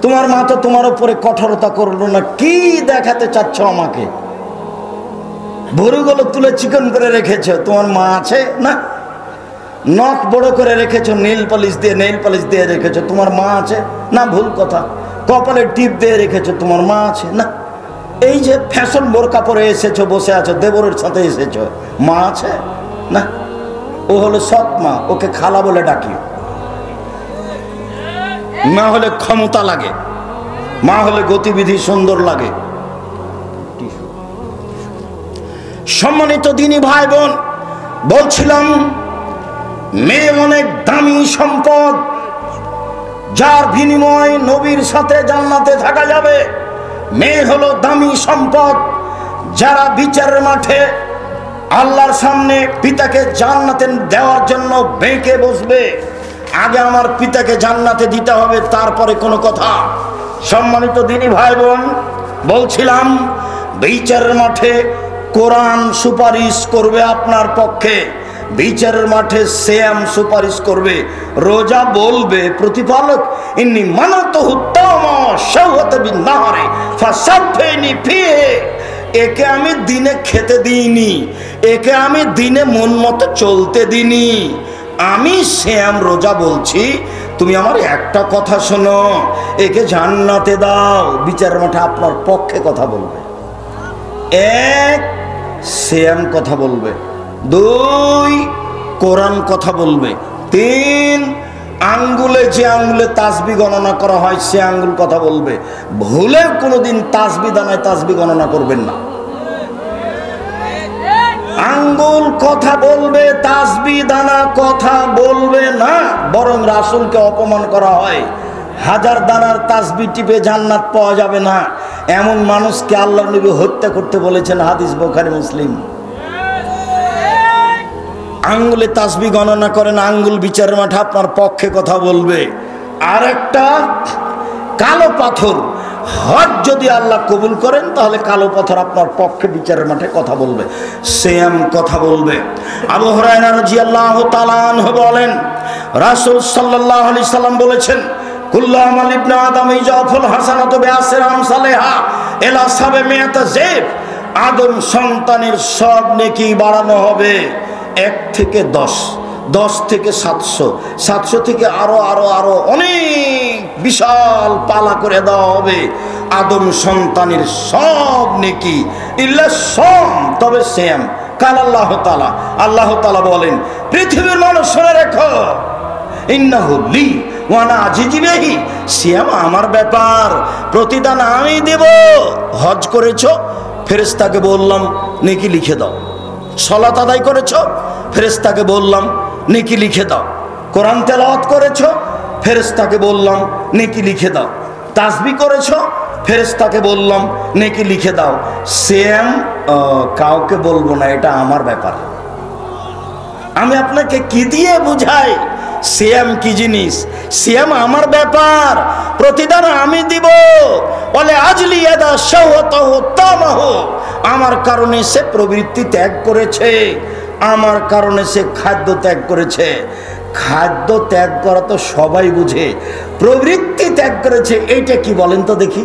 A: তোমার মা তো তোমার উপরে কঠোরতা করলো না। কি দেখাতে চাচ্ছ আমাকে? ভুরুগুলো তুলে চিকন করে রেখেছ, তোমার মা আছে না? নখ বড় করে রেখেছ, নেইল পলিশ দিয়ে রেখেছ, তোমার মা আছে না? ভুল কথা। কপালে টিপ দিয়ে রেখেছ, তোমার মা আছে না? এই যে ফ্যাশন বোরকা পরে এসেছো, বসে আছো, দেবরের সাথে এসেছো, মা আছে না? ও হলো সৎ মা, ওকে খালা বলে ডাকি। মা হলে ক্ষমতা লাগে, মা হলে গতিবিধি সুন্দর লাগে। সম্মানিত দিনী ভাই বোন, বলছিলাম মেয়ে অনেক দামি সম্পদ, যার বিনিময়ে নবীর সাথে জান্নাতে থাকা যাবে। মেয়ে হলো দামি সম্পদ, যারা বিচারের মাঠে আল্লাহর সামনে পিতাকে জান্নাতে দেওয়ার জন্য বেঁকে বসবে। আগে আমার পিতাকে জান্নাতে দিতে হবে, তারপরে কোনো কথা। সম্মানিত দিনী ভাই বোন, বলছিলাম বিচারের মাঠে কোরআন সুপারিশ করবে আপনার পক্ষে, বিচারের মাঠে সিয়াম সুপারিশ করবে, রোজা বলবে প্রতিপালক ইন্নী মানাতুহু তাওমা শাওয়াতা বিন-নাহারি ফাসাফিনি ফিহি, একে আমি দিনে খেতে দিইনি, একে আমি দিনে মন মতো চলতে দিইনি, আমি সিয়াম রোজা বলছি, তুমি আমার একটা কথা শোনো, একে জান্নাতে দাও। বিচারের মাঠে আপনার পক্ষে কথা বলবে। 1 সিয়াম কথা বলবে, 2 কোরআন কথা বলবে, 3 আঙ্গুলে যে আঙ্গুলে তাসবি গণনা করা হয় সে আঙ্গুল কথা বলবে। ভুলে কোনোদিন তাসবি দানায় তাসবি গণনা করবেন না। আঙ্গুল কথা বলবে, তাসবি দানা কথা বলবে না। বরং রাসূলকে অপমান করা হয়। 1000 দানার তাসবি টিপে জান্নাত পাওয়া যাবে না, এমন মানুষকে আল্লাহর নবী হত্যা করতে বলেছেন। হাদিস বুখারী মুসলিম। আঙ্গুলে তাসবি গণনা করেন, আঙ্গুল বিচারের মাঠে আপনার পক্ষে কথা বলবে। আর একটা কালো পাথর, হজ যদি আল্লাহ কবুল করেন তাহলে কালো পাথর আপনার পক্ষে বিচারের মাঠে কথা বলবে, সিয়াম কথা বলবে। আবু হুরায়রা রাদিয়াল্লাহু তাআলা আনহু বলেন, রাসূল সাল্লাল্লাহু আলাইহি সাল্লাম বলেছেন, কুল্লু আমাল ইবনে আদম ইজাফুল হাসানাতু বিআশরি আমসালিহা ইলা 700 জিব, আদম সন্তানের সব নেকি বাড়ানো হবে 1 থেকে 10, 10 থেকে 700, 700 থেকে আরো আরো আরো অনেক বিশাল পালা করে দেওয়া হবে আদম সন্তানের সব নেকি ইল্লা সাম, তবে সিয়াম। কাল আল্লাহ তাআলা, আল্লাহ তাআলা বলেন, পৃথিবীর মানুষ শুনে রেখো, ইন্নাহু লি ওয়া আনা আজিজু বিহি, সিয়াম আমার ব্যাপার, প্রতিদান আমি দেব। হজ করেছো, ফেরেশতাকে বললাম নেকি লিখে দাও। সালাত আদায় করেছো, ফেরেশতাকে বললাম নেকি লিখে দাও। কোরআন তেলাওয়াত করেছো, ফেরেশতাকে বললাম নেকি লিখে দাও। তাসবিহ করেছো, ফেরেশতাকে বললাম নেকি লিখে দাও। সিয়াম কাউকে বলবো না, এটা আমার ব্যাপার। আমি আপনাকে কি দিয়ে বুঝাই সিয়াম কি জিনিস? সিয়াম আমার ব্যাপার, প্রতিদান আমি দিব। বলে আজলি ইয়াদা শাওয়াতাহু তামাহু, আমার কারণে সে প্রবৃত্তি ত্যাগ করেছে, আমার কারণে সে খাদ্য ত্যাগ করেছে। খাদ্য ত্যাগ করা তো সবাই বুঝে, প্রবৃত্তি ত্যাগ করেছে এইটা কি বলেন তো দেখি?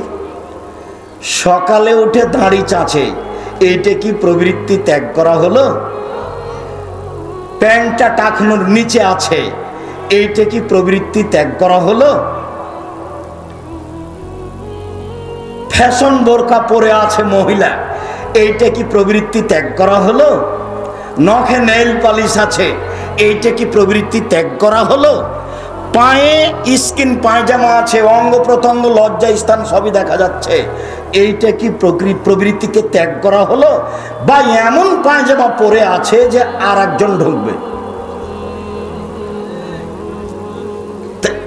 A: সকালে উঠে দাড়ি চাঁচে, এইটা কি প্রবৃত্তি ত্যাগ করা হলো? প্যান্টটা টাকনোর নিচে আছে, এইটা কি প্রবৃত্তি ত্যাগ করা হলো? ফ্যাশন বোরকা পরে আছে মহিলা, এইটা কি প্রবৃত্তি ত্যাগ করা হলো? নখে নেইল পালিশ আছে, এইটা কি প্রবৃত্তি ত্যাগ করা হলো? পায়ে স্কিন পায়জামা আছে, অঙ্গ প্রত্যঙ্গ লজ্জা স্থান সবই দেখা যাচ্ছে, এইটা কি প্রবৃত্তিকে ত্যাগ করা হলো? বা এমন পায়জামা পরে আছে যে আর একজন ঢুকবে,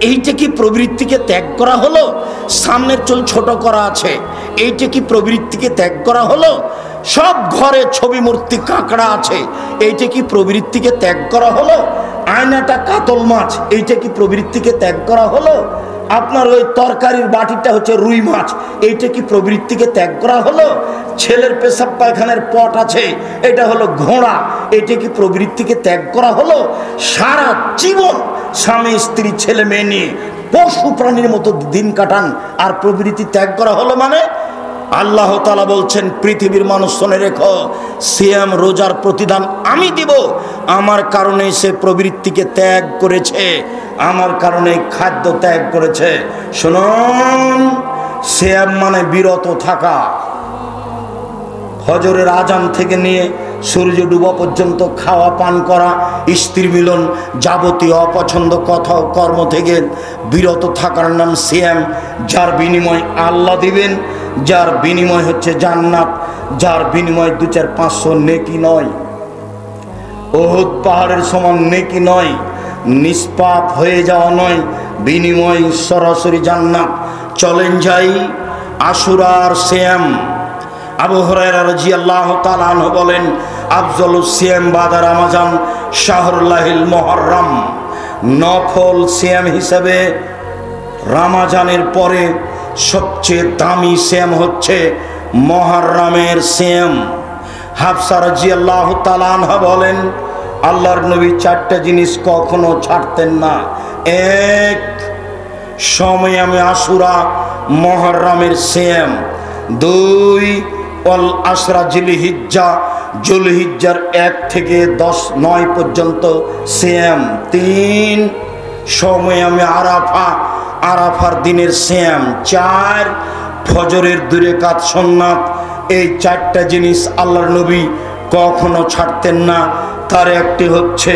A: এইটা কি প্রবৃত্তিকে ত্যাগ করা হলো? সামনের চুল ছোট করা আছে, এইটা কি প্রবৃত্তিকে ত্যাগ করা হলো? সব ঘরে ছবি মূর্তি কাঁকড়া আছে, এইটা কি প্রবৃত্তিকে ত্যাগ করা হলো? আয়নাটা কাতল মাছ, এইটা কি প্রবৃত্তিকে ত্যাগ করা হলো? আপনার ওই তরকারির বাটিটা হচ্ছে রুই মাছ, এইটা কি প্রবৃত্তিকে ত্যাগ করা হলো? ছেলের পেশাব পায়খানার পট আছে, এটা হলো ঘোড়া, এটা কি প্রবৃত্তিকে ত্যাগ করা হলো? সারা জীবন স্বামী স্ত্রী ছেলে মেয়ে নিয়ে পশু প্রাণীর মতো দিন কাটান, আর প্রবৃত্তি ত্যাগ করা হলো মানে? আল্লাহ তাআলা বলছেন, পৃথিবীর মানুষ শুনে রেখো, সিয়াম রোজার প্রতিদান আমি দিব, আমার কারণে সে প্রবৃত্তিকে ত্যাগ করেছে, আমার কারণে খাদ্য ত্যাগ করেছে। শুনুন, সিয়াম মানে বিরত থাকা। ফজরের আজান থেকে নিয়ে সূর্য ডুবা পর্যন্ত খাওয়া পান করা, স্ত্রী মিলন, যাবতীয় অপছন্দ কথা ও কর্ম থেকে বিরত থাকার নাম সিয়াম। যার বিনিময় আল্লাহ দিবেন, যার বিনিময় হচ্ছে জান্নাত, যার বিনিময় 2-4-500 নেকি নয়, উহুদ পাহাড়ের সমান নেকি নয়, নিষ্পাপ হয়ে যাওয়া নয়, বিনিময় সরাসরি জান্নাত। চলেন যাই আশুরার সিয়াম। আবু হুরায়রা রাদিয়াল্লাহু তাআলা আনহু বলেন, আফজালুস সিয়াম বাদা রমাজান শাহরুল্লাহিল মুহররম। নফল সিয়াম হিসেবে রমাজানের পরে সবচেয়ে দামি সিয়াম হচ্ছে মুহররমের সিয়াম। হাফসা রাদিয়াল্লাহু তাআলা আনহা বলেন, আল্লাহর নবী 4টা জিনিস কখনো ছাড়তেন না। এক, সময়ামে আশুরা মুহররমের সিয়াম। 2, অল আশরা জিলহিজ্জা, জুলহিজ্জার 1 থেকে 9 পর্যন্ত সিয়াম। 3, সময়ামে আরাফা, আরাফার দিনের সিয়াম। 4, ফজরের 2 রাকাত সুন্নাত। এই 4টা জিনিস আল্লাহর নবী কখনো ছাড়তেন না। তার একটি হচ্ছে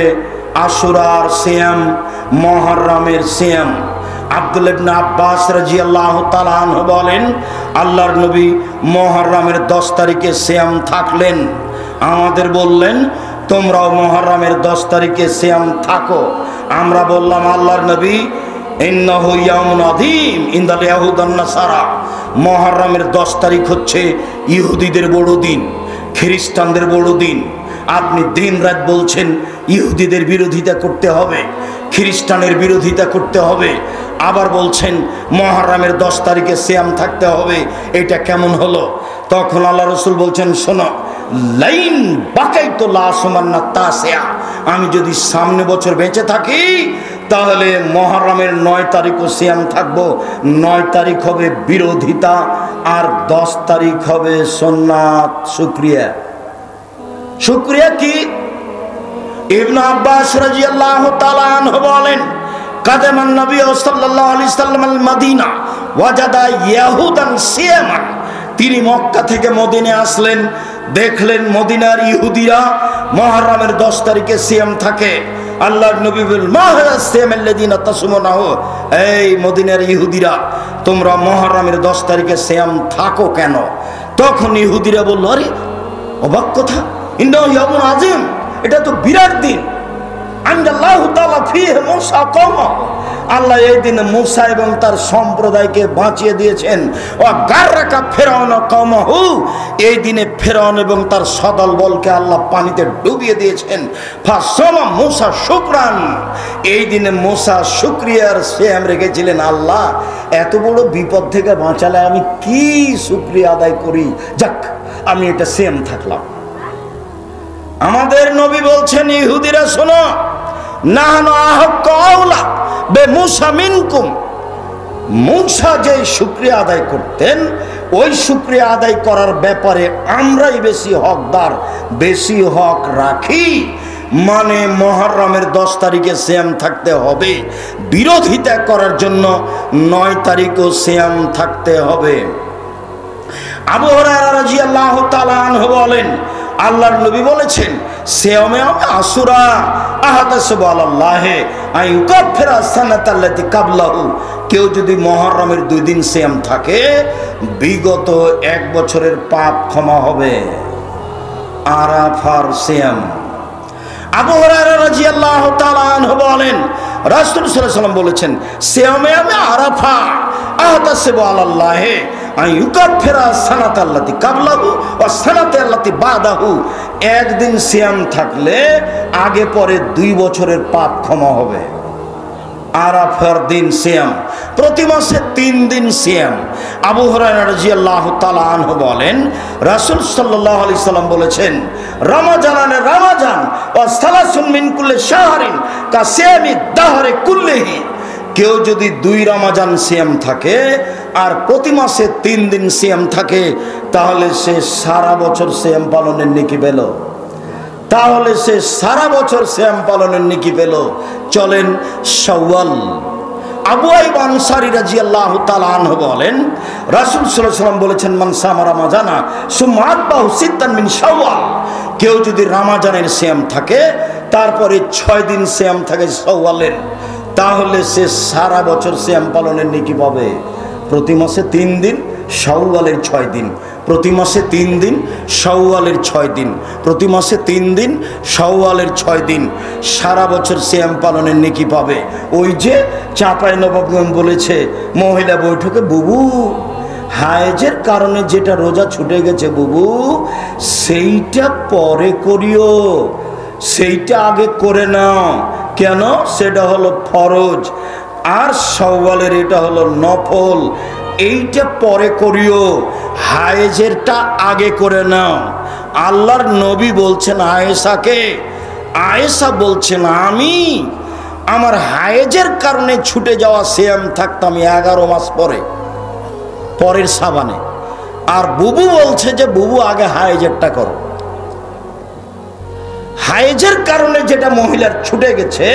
A: আশুরার সিয়াম, মুহররমের সিয়াম। আব্দুল্লাহ ইবনে আব্বাস রাদিয়াল্লাহু তাআলা আনহু বলেন, আল্লাহর নবী মুহররমের 10 তারিখে সিয়াম থাকলেন। আমাদের বললেন, তোমরাও মুহররমের 10 তারিখে সিয়াম থাকো। আমরা বললাম, আল্লাহর নবী, ইন্নাহু ইয়াউমুন আযীম ইনদাল ইয়াহুদ ওয়ান নাসারা। মুহররমের 10 তারিখ হচ্ছে ইহুদিদের বড় দিন, খ্রিস্টানদের বড় দিন। আপনি দিন রাত বলছেন ইহুদিদের বিরোধিতা করতে হবে, খ্রিস্টানের বিরোধিতা করতে হবে, আবার বলছেন মুহররমের 10 তারিখে সিয়াম থাকতে হবে। এটা কেমন হলো? তখন আল্লাহ রাসূল বলছেন, শোনো, লাইন বাকাইতু লা সুমান্না তাসিয়া, আমি যদি সামনে বছর বেঁচে থাকি তাহলে মুহররমের 9 তারিখও সিয়াম থাকবো। 9 তারিখ হবে বিরোধিতা, আর 10 তারিখ হবে সুন্নাত। শুকরিয়া। শুকরিয়া কি? ইবনে আব্বাস রাদিয়াল্লাহু তাআলা আনহু বলেন, কাদামান নবী সাল্লাল্লাহু আলাইহি সাল্লাম আল মদিনা ওয়াজাদা ইয়াহুদান সিয়ামান। তিনি মক্কা থেকে মদিনে আসলেন, দেখলেন মদিনার ইহুদিরা মুহররমের 10 তারিখে সিয়াম থাকে। আল্লাহর নবী বলেন, মা হাযা সিয়াম আল্লাযিনা তাসুমুনাহু, এই মদিনার ইহুদিরা, তোমরা মুহররমের 10 তারিখে সিয়াম থাকো কেন? তখন ইহুদিরা বলল, আরে অবাক কথা, ইন্নাহু ইয়াউমুন আযীম, এটা তো বিরাট দিন। আনজাল্লাহু তাআলা ফীহি মূসা কওমাহু, আল্লাহ এই দিনে মূসা এবং তার সম্প্রদায়কে বাঁচিয়ে দিয়েছেন। ওয়া গাররাকা ফিরআউন কওমাহু, এই দিনে ফিরআউন এবং তার সদল বলকে আল্লাহ পানিতে ডুবিয়ে দিয়েছেন। ফাসামা মূসা শুকরান, এই দিনে মূসা শুকরিয়ার সিয়াম রেখেছিলেন। আল্লাহ এত বড় বিপদ থেকে বাঁচালে আমি কি শুকরিয়া আদায় করি, যাক আমি এটা সিয়াম থাকলাম। আমাদের নবী বলছেন, ইহুদিরা শোনো, নাহনু আহাক্কু আওলা বে মূসা মিনকুম। মূসা যে শুকরিয়া আদায় করতেন, ওই শুকরিয়া আদায় করার ব্যাপারে আমরাই বেশি হকদার, বেশি হক রাখি। মানে মুহররমের 10 তারিখে সিয়াম থাকতে হবে, বিরোধিতা করার জন্য 9 তারিখও সিয়াম থাকতে হবে। আবু হুরায়রা রাদিয়াল্লাহু তাআলা আনহু বলেন, আল্লাহর নবী বলেছেন, সিয়ামে আশুরা আহাদাসু আলাল্লাহি আইয়ুকাফিরা সানাতাল্লাতি কাবলাহু, কেউ যদি মুহররমের 2 দিন সিয়াম থাকে বিগত 1 বছরের পাপ ক্ষমা হবে। আরাফার সিয়াম। আবু হুরায়রা রাদিয়াল্লাহু তাআলা আনহু বলেন, রাসূল সাল্লাল্লাহু আলাইহি ওয়াসাল্লাম বলেছেন, সিয়ামে আরাফা আহাদাসু আলাল্লাহি আইয়ুকাফিরা সানাতাল্লাতি কাবলাহু ওয়া সানাতাল্লাতি বাদাহু, একদিন সিয়াম থাকলে আগে পরে 2 বছরের পাপ ক্ষমা হবে। আরাফার দিন সিয়াম, প্রতি মাসে 3 দিন সিয়াম। আবু হুরায়রা রাদিয়াল্লাহু তাআলা আনহু বলেন, রাসূল সাল্লাল্লাহু আলাইহি সাল্লাম বলেছেন, রমাজানে রমাজান ওয়া সালাসুন মিন কুল্লি শাহরিন কা সিয়ামি দাহরে কুল্লিহি, কেউ যদি 2 রমাজান সিয়াম থাকে আর প্রতি মাসে 3 দিন সিয়াম থাকে তাহলে সে সারা বছর সিয়াম পালনের নেকি পেল, তাহলে সে সারা বছর সিয়াম পালনের নেকি পেল। চলেন শাওয়াল। আবু আইয়ুব আনসারী রাদিয়াল্লাহু তাআলা আনহু বলেন, রাসূল সাল্লাল্লাহু আলাইহি ওয়াসাল্লাম বলেছেন, মান সামা রমাজানা সুম্মা আতবাহু সিত্তান মিন শাওয়াল, কেউ যদি রমাজানের সিয়াম থাকে তারপরে 6 দিন সিয়াম থাকে শাওয়ালের, তাহলে সে সারা বছর সিয়াম পালনের নেকি পাবে। প্রতি মাসে 3 দিন, শাওয়ালের 6 দিন, প্রতি মাসে 3 দিন, শাওয়ালের 6 দিন, প্রতি মাসে 3 দিন, শাওয়ালের 6 দিন, সারা বছর সিয়াম পালনের নেকি পাবে। ওই যে চাঁপাইনবাবগঞ্জ বলেছে মহিলা বৈঠকে, বুবু হায়েজের কারণে যেটা রোজা ছুটে গেছে বুবু, সেইটা পরে করিও, সেইটা আগে করে নাও। কেন? সেটা হলো ফরজ, আর শাওয়ালের এটা হলো নফল, এইটা পরে করিও, হায়েজেরটা আগে করে নাও। আল্লাহর নবী বলছেন আয়েশাকে, আয়েশা বলছেন, আমি আমার হায়েজের কারণে ছুটে যাওয়া সিয়াম থাকতাম 11 মাস পরের সাবানে, আর বুবু বলছে যে বুবু আগে হায়েজেরটা করো। হায়েজের কারণে যেটা মহিলার ছুটে গেছে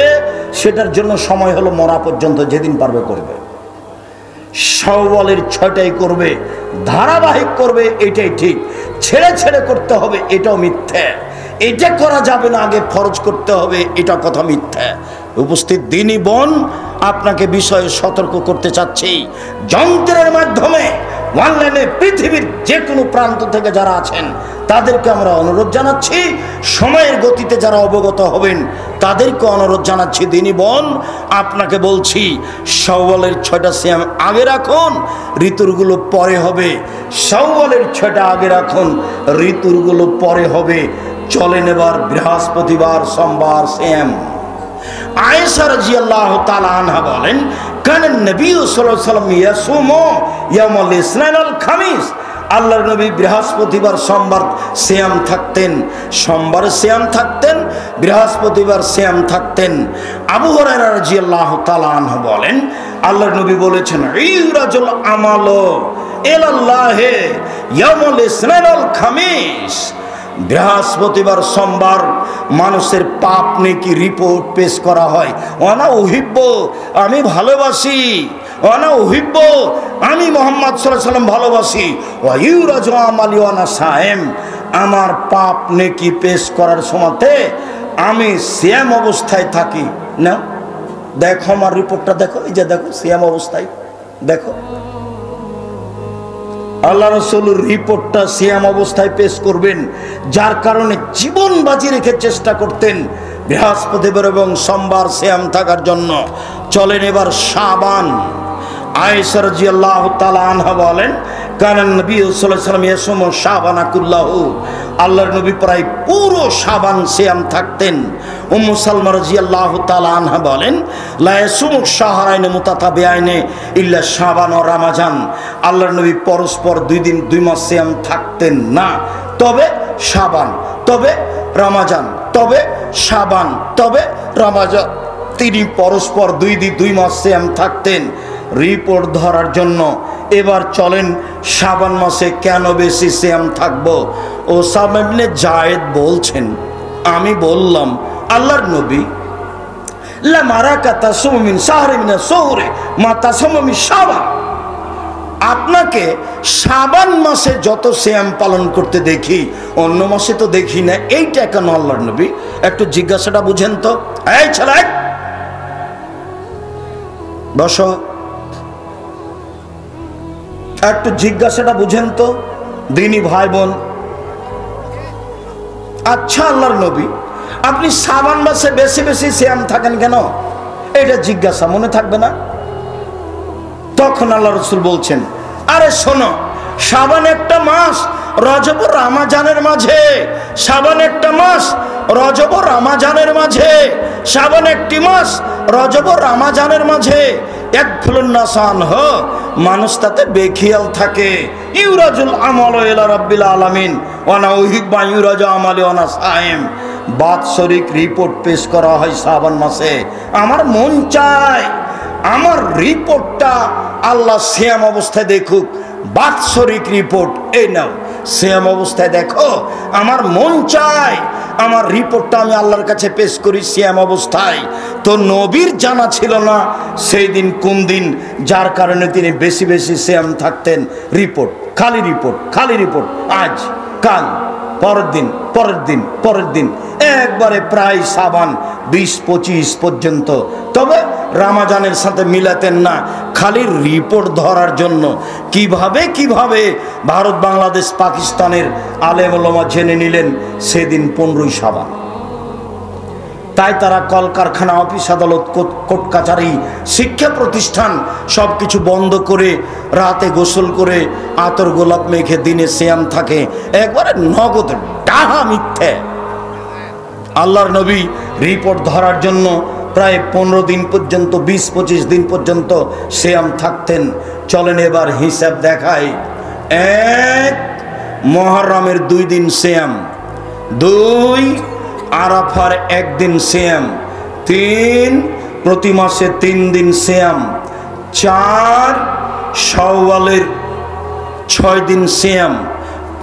A: সেটার জন্য সময় হলো মরা পর্যন্ত, যেদিন পারবে করবে। শাওয়ালের 6টাই করবে, ধারাবাহিক করবে, এটাই ঠিক। ছেড়ে ছেড়ে করতে হবে এটাও মিথ্যা, এটা করা যাবে না, আগে ফরজ করতে হবে, এটা কথা মিথ্যা। উপস্থিত দিনী বোন, আপনাকে বিষয়ে সতর্ক করতে চাচ্ছি, যন্ত্রের মাধ্যমে অনলাইনে পৃথিবীর যে কোনো প্রান্ত থেকে যারা আছেন তাদেরকে আমরা অনুরোধ জানাচ্ছি, সময়ের গতিতে যারা অবগত হবেন তাদেরকে অনুরোধ জানাচ্ছি, দিনী বোন আপনাকে বলছি, শাওয়ালের 6টা সিয়াম আগে রাখুন, ঋতুরগুলো পরে হবে। শাওয়ালের 6টা আগে রাখুন, ঋতুরগুলো পরে হবে। চলেন এবার বৃহস্পতিবার সোমবার সিয়াম। আয়েশা রাদিয়াল্লাহু তাআলা আনহা বলেন, কানান নবী সাল্লাল্লাহু আলাইহি ওয়াসাল্লাম ইয়াসুমু ইয়াউমাল ইসনাইন ওয়াল খামিস, আল্লাহর নবী বৃহস্পতিবার সোমবার সিয়াম থাকতেন, সোমবার সিয়াম থাকতেন, বৃহস্পতিবার সিয়াম থাকতেন। আবু হুরায়রা রাদিয়াল্লাহু তাআলা আনহু বলেন, আল্লাহর নবী বলেছেন, ইউরাজুল আমালু ইলাল্লাহি ইয়াউমাল ইসনাইন ওয়াল খামিস, বৃহস্পতিবার সোমবার মানুষের পাপ নেকি রিপোর্ট পেশ করা হয়। ওয়ানা উহিব্ব, আমি ভালোবাসি, ওয়ানা উহিব্ব, আমি মুহাম্মদ সাল্লাল্লাহু আলাইহি ওয়াসাল্লাম ভালোবাসি, ওয়া ইউরাজু আমালি ওয়ানা সায়েম, আমার পাপ নেকি পেশ করার সময়তে আমি সিয়াম অবস্থায় থাকি। না দেখো আমার রিপোর্টটা দেখো, এই যে দেখো সিয়াম অবস্থায়, দেখো আল্লাহ রাসূলের রিপোর্টটা সিয়াম অবস্থায় পেশ করবেন, যার কারণে জীবন বাজি রেখে চেষ্টা করতেন বৃহস্পতিবার এবং সোমবার সিয়াম থাকার জন্য। চলেন এবার শাবান। আয়েশা রাদিয়াল্লাহু তাআলা আনহা বলেন, কানান নবী সাল্লাল্লাহু আলাইহি ওয়াসাল্লাম ইয়াসুমু শাবানা কুল্লাহু, আল্লাহর নবী প্রায় পুরো শাবান সিয়াম থাকতেন। উম্মু সালমা রাদিয়াল্লাহু তাআলা আনহা বলেন, লা ইয়াসুমু শাহরাইন মুতাতাবিআইন ইল্লা শাবান ও রমাজান, আল্লাহর নবী পরস্পর 2 দিন 2 মাস সিয়াম থাকতেন না, তবে শাবান, তবে রমাজান, তবে শাবান, তবে রমাজান, তিনি পরস্পর 2 দিন 2 মাস সিয়াম থাকতেন। রিপোর্ট ধরার জন্য এবার চলেন শাবান মাসে কেন বেশি সিয়াম থাকবো। ওসামা ইবনে জায়েদ বলছেন, আমি বললাম আল্লাহর নবী, লা মারাকা তাসুমু মিন শাহরি মিন শুহুরি মা তাসুমু মিন শাবান, আপনাকে শাবান মাসে যত সিয়াম পালন করতে দেখি অন্য মাসে তো দেখি না, এইটা কেন আল্লাহর নবী? একটু জিজ্ঞাসাটা বুঝেন তো। এই ছেলে বসো, একটু জিজ্ঞাসাটা বুঝেন তো দিনী ভাই বোন। আচ্ছা আল্লাহর নবী, আপনি শাবান মাসে বেশি বেশি সিয়াম থাকেন কেন? এটা জিজ্ঞাসা মনে থাকবে না? তখন আল্লাহ রাসূল বলছেন, আরে শোনো, শাবান একটা মাস, রজব ও রমজানের মাঝে। শাবান একটা মাস, রজব ও রমজানের মাঝে। শাবান একটি মাস, রজব ও রমজানের মাঝে। এক ফুলুন্নাসান হ, মানুষ তাতে বেখিয়াল থাকে। ইউরাজুল আমাল ইলা রাব্বিল আলামিন ওয়া না উহিব্বু ইউরাজু আমালি ওয়া না সাইম। বাৎসরিক রিপোর্ট পেশ করা হয় শাবান মাসে। আমার মন চায় আমার রিপোর্টটা আল্লাহ সিয়াম অবস্থায় দেখুক। বাৎসরিক রিপোর্ট এই নাও, সিয়াম অবস্থায় দেখো। আমার মন চায় আমার রিপোর্টটা আমি আল্লাহর কাছে পেশ করি সিয়াম অবস্থায়। তো নবীর জানা ছিল না সেই দিন কোন দিন, যার কারণে তিনি বেশি বেশি সিয়াম থাকতেন। রিপোর্ট, খালি রিপোর্ট, খালি রিপোর্ট, আজ কাল পরের দিন পরের দিন পরের দিন, একবারে প্রায় শাবান 20-25 পর্যন্ত। তবে রমজানের সাথে মিলাতেন না, খালি রিপোর্ট ধরার জন্য। কিভাবে কিভাবে ভারত, বাংলাদেশ, পাকিস্তানের আলেম ওলামা জেনে নিলেন সেদিন 15ই শাবান। তাই তারা কলকারখানা, অফিস আদালত, কোর্ট কাছারি, শিক্ষা প্রতিষ্ঠান সব কিছু বন্ধ করে রাতে গোসল করে আতর গোলাপ মেখে দিনে সিয়াম থাকে। একবারে নগদ ডাহা মিথ্যে। আল্লাহর নবী রিপোর্ট ধরার জন্য প্রায় 15 দিন পর্যন্ত, 20-25 দিন পর্যন্ত সিয়াম থাকতেন। চলেন এবার হিসাব দেখাই। 1 মুহররমের 2 দিন সিয়াম, 2 আরাফার 1 দিন সিয়াম, 3 প্রতি মাসে 3 দিন সিয়াম, 4 শাওয়ালের 6 দিন সিয়াম,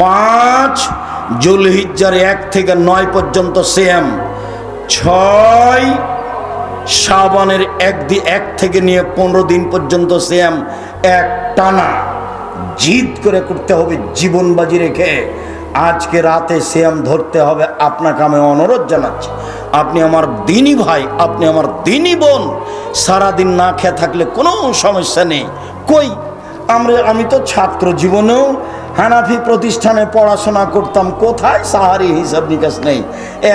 A: 5 জুলহিজ্জার 1 থেকে 9 পর্যন্ত সিয়াম, 6 শাবানের 1 থেকে নিয়ে 15 দিন পর্যন্ত সিয়াম। এক টানা জিদ করে করতে হবে, জীবন বাজি রেখে। আজকে রাতে সিয়াম ধরতে হবে। আপনাকে আমি অনুরোধ জানাচ্ছি, আপনি আমার দিনী ভাই, আপনি আমার দিনী বোন। সারাদিন না খেয়ে থাকলে কোনো সমস্যা নেই। কই আমি তো ছাত্র জীবনেও হানাফি প্রতিষ্ঠানে পড়াশোনা করতাম, কোথায় সাহারি হিসাব নিকাশ নেই।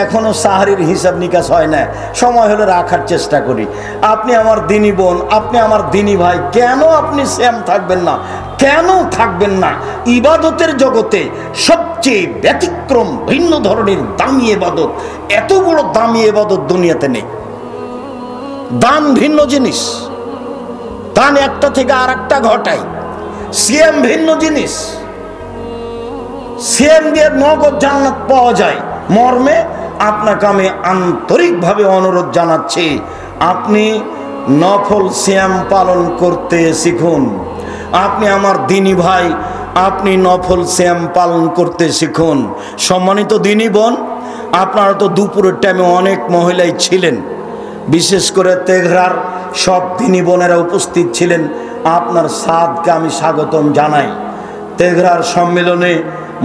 A: এখনো সাহারির হিসাব নিকাশ হয় না, সময় হলে রাখার চেষ্টা করি। আপনি আমার দিনী বোন, আপনি আমার দিনী ভাই, কেন আপনি সিয়াম থাকবেন না? কেন থাকবেন না? ইবাদতের জগতে সবচেয়ে ব্যতিক্রম ভিন্ন ধরনের দামি ইবাদত, এত বড় দামি ইবাদত দুনিয়াতে নেই। দান ভিন্ন জিনিস, দান একটা থেকে আর একটা ঘটায়। সিয়াম ভিন্ন জিনিস, সিয়াম দিয়ে নগদ জান্নাত পাওয়া যায় মর্মে আপনাকে আমি আন্তরিকভাবে অনুরোধ জানাচ্ছি, আপনি নফল সিয়াম পালন করতে শিখুন। আপনি আমার দিনী ভাই, আপনি নফল সিয়াম পালন করতে শিখুন। সম্মানিত দিনী বোন, আপনারা তো দুপুরের টাইমে অনেক মহিলাই ছিলেন, বিশেষ করে তেঘরার সব দিনী বোনেরা উপস্থিত ছিলেন। আপনার সাদকে আমি স্বাগতম জানাই। তেঘরার সম্মেলনে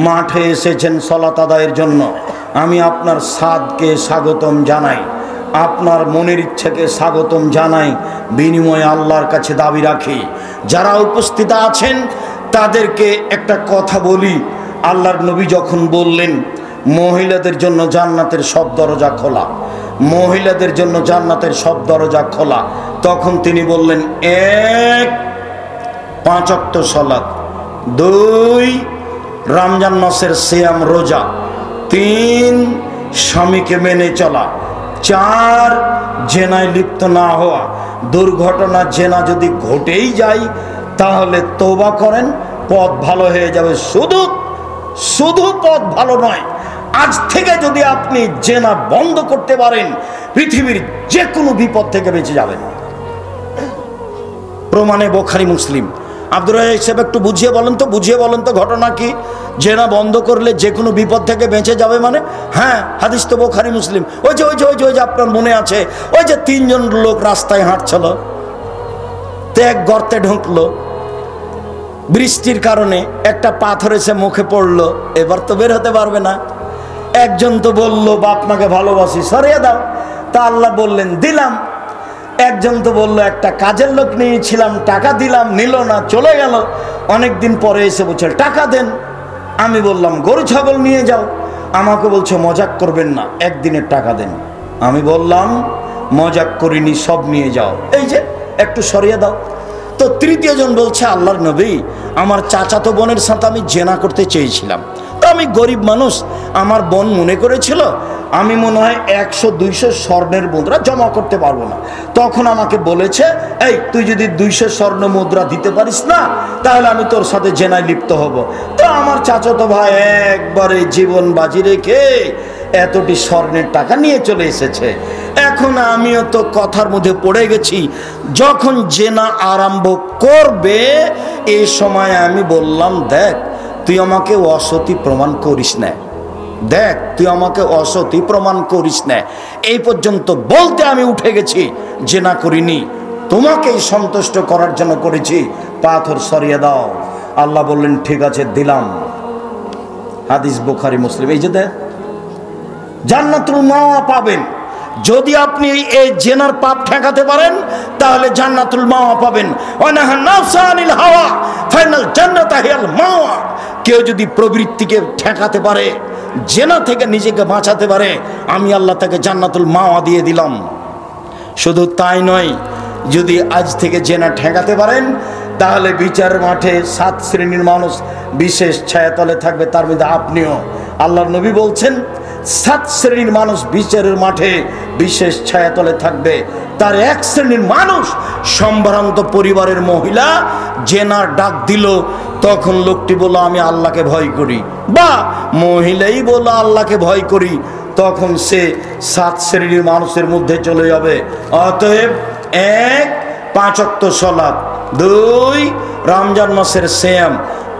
A: মাঠে এসেছেন সলাত আদায়ের জন্য, আমি আপনার সাদকে স্বাগতম জানাই, আপনার মনের ইচ্ছাকে স্বাগতম জানাই। বিনিময়ে আল্লাহর কাছে দাবি রাখি, যারা উপস্থিত আছেন তাদেরকে একটা কথা বলি। আল্লাহর নবী যখন বললেন মহিলাদের জন্য জান্নাতের সব দরজা খোলা, মহিলাদের জন্য জান্নাতের সব দরজা খোলা, তখন তিনি বললেন 1 5 ওয়াক্ত সালাত, 2 রমজান মাসের সিয়াম রোজা, 3 স্বামীকে মেনে চলা, 4 জেনায় লিপ্ত না হওয়া। দুর্ঘটনা জেনা যদি ঘটেই যায় তাহলে তওবা করেন, পথ ভালো হয়ে যাবে। শুধু পথ ভালো নয়, আজ থেকে যদি আপনি জেনা বন্ধ করতে পারেন পৃথিবীর যে কোনো বিপদ থেকে বেঁচে যাবেন। প্রমাণে বুখারী মুসলিম। আব্দুর রাজ্জাক সাহেব একটু বুঝিয়ে বলেন তো ঘটনা কি? জেনা বন্ধ করলে যে কোনো বিপদ থেকে বেঁচে যাবে মানে? হ্যাঁ, হাদিস তো বুখারী মুসলিম। ওই যে আপনার মনে আছে, ওই যে 3 জন লোক রাস্তায় হাঁটছিল, তো এক গর্তে ঢুকলো, বৃষ্টির কারণে একটা পাথর এসে মুখে পড়লো, এবার তো বের হতে পারবে না। একজন তো বললো বাপ মাকে ভালোবাসি, সরিয়ে দাও, তা আল্লাহ বললেন দিলাম। একজন তো বললো একটা কাজের লোক নিয়েছিলাম, টাকা দিলাম, নিল না, চলে গেল। অনেকদিন পরে এসে বলছে টাকা দেন। আমি বললাম গরু ছাগল নিয়ে যাও। আমাকে বলছে মজাক করবেন না, একদিনের টাকা দেন। আমি বললাম মজাক করিনি, সব নিয়ে যাও, এই যে একটু সরিয়ে দাও। তো তৃতীয় জন বলছে আল্লাহর নবী, আমার চাচাতো বোনের সাথে আমি জেনা করতে চেয়েছিলাম, তো আমি গরিব মানুষ, আমার বোন মনে করেছিল আমি মনে হয় 100-200 স্বর্ণের মুদ্রা জমা করতে পারবো না। তখন আমাকে বলেছে, এই তুই যদি 200 স্বর্ণ মুদ্রা দিতে পারিস না, তাহলে আমি তোর সাথে জেনায় লিপ্ত হব। তো আমার চাচাতো ভাই একবারে জীবন বাজি রেখে এতটি স্বর্ণের টাকা নিয়ে চলে এসেছে। এখন আমিও তো কথার মধ্যে পড়ে গেছি, যখন জেনা আরম্ভ করবে এই সময় আমি বললাম দেখ তুই আমাকে অসতী প্রমাণ করিস না, দেখ তুই আমাকে অসতী প্রমাণ করিস না। এই পর্যন্ত বলতে আমি উঠে গেছি, জেনা করিনি, তোমাকেই সন্তুষ্ট করার জন্য করেছি, পাথর সরিয়ে দাও। আল্লাহ বললেন ঠিক আছে দিলাম। হাদিস বুখারী মুসলিম। এই যে দেখ জান্নাতুল মাওয়া পাবেন, যদি আপনি এই জেনার পাপ ঠেকাতে পারেন তাহলে জান্নাতুল মাওয়া পাবেন। ওয়ানাহা নাফসা আনিল হাওয়া ফাইনাল জান্নাতা হিয়াল মাওয়া। কেউ যদি প্রবৃত্তিকে ঠেকাতে পারে, জেনা থেকে নিজেকে বাঁচাতে পারে, আমি আল্লাহ তাকে জান্নাতুল মাওয়া দিয়ে দিলাম। শুধু তাই নয়, যদি আজ থেকে জেনা ঠেকাতে পারেন তাহলে বিচার মাঠে 7 শ্রেণীর মানুষ বিশেষ ছায়াতলে থাকবে, তার মধ্যে আপনিও। আল্লাহর নবী বলছেন 7 শ্রেণীর মানুষ বিচারের মাঠে বিশেষ ছায়াতলে থাকবে। তার 1 শ্রেণীর মানুষ সম্ভ্রান্ত পরিবারের মহিলা, জেনার ডাক দিল, তখন লোকটি বলল আমি আল্লাহকে ভয় করি, বা মহিলাই বলল আল্লাহকে ভয় করি, তখন সে 7 শ্রেণীর মানুষের মধ্যে চলে যাবে। অতএব 1 5 ওয়াক্ত সালাত, 2 রমজান মাসের সিয়াম,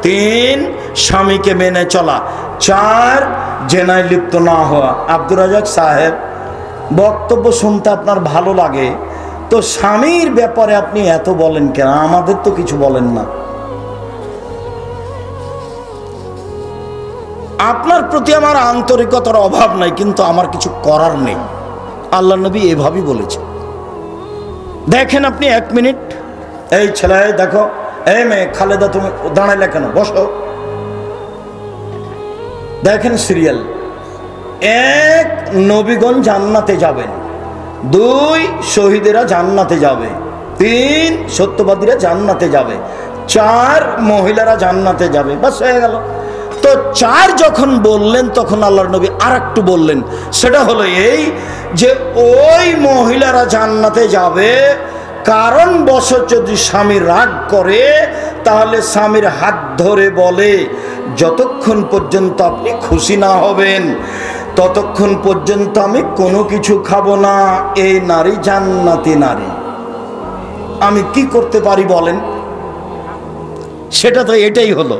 A: 3 স্বামীকে মেনে চলা, 4 জেনায় লিপ্ত না হওয়া। আব্দুর রাজ্জাক সাহেব, বক্তব্য শুনতে আপনার ভালো লাগে, তো স্বামীর ব্যাপারে আপনি এত বলেন কেন? আমাদের তো কিছু বলেন না। আপনার প্রতি আমার আন্তরিকতার অভাব নাই, কিন্তু আমার কিছু করার নেই। আল্লাহ নবী এভাবেই বলেছে। দেখেন আপনি 1 মিনিট, এই ছেলে দেখো, এই মেয়ে খালেদা তুমি দাঁড়াইলে কেন, বসো। দেখেন সিরিয়াল, 1 নবীগণ জান্নাতে যাবেন, 2 শহীদেরা জান্নাতে যাবে, 3 সত্যবাদীরা জান্নাতে যাবে, 4 মহিলারা জান্নাতে যাবে, বাস হয়ে গেল। তো 4 যখন বললেন তখন আল্লাহর নবী আর একটু বললেন, সেটা হলো এই যে ওই মহিলারা জান্নাতে যাবে কারণ বশত যদি স্বামী রাগ করে তাহলে স্বামীর হাত ধরে বলে যতক্ষণ পর্যন্ত আপনি খুশি না হবেন ততক্ষণ পর্যন্ত আমি কোনো কিছু খাবো না। এই নারী জান্নাতি নারী। আমি কি করতে পারি বলেন? সেটা তো এটাই হলো।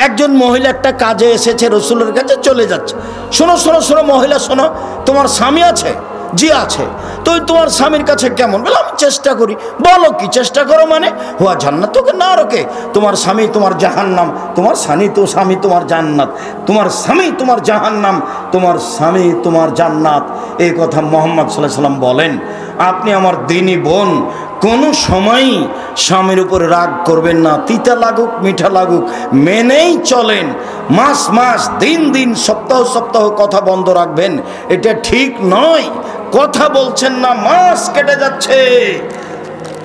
A: একজন মহিলা একটা কাজে এসেছে, রসুলের কাছে চলে যাচ্ছে। শোনো শোনো শোনো মহিলা শোনো, তোমার স্বামী আছে? জি আছে। তো তোমার স্বামীর কাছে কেমন? বলে আমি চেষ্টা করি। বলো কি চেষ্টা করো? মানে হুয়া জান্নাত তোকে না রোকে, তোমার স্বামী তোমার জাহান্নাম, তোমার স্বামী তোমার জান্নাত, তোমার স্বামী তোমার জাহান্নাম, তোমার স্বামী তোমার জান্নাত। এই কথা মুহাম্মদ সাল্লাল্লাহু আলাইহি ওয়াসাল্লাম বলেন। আপনি আমার দিনী বোন, কোনো সময়ই স্বামীর উপর রাগ করবেন না। তিতা লাগুক মিঠা লাগুক মেনেই চলেন। মাস মাস দিন দিন সপ্তাহ সপ্তাহ কথা বন্ধ রাখবেন, এটা ঠিক নয়। কথা বলছেন না, মাস কেটে যাচ্ছে,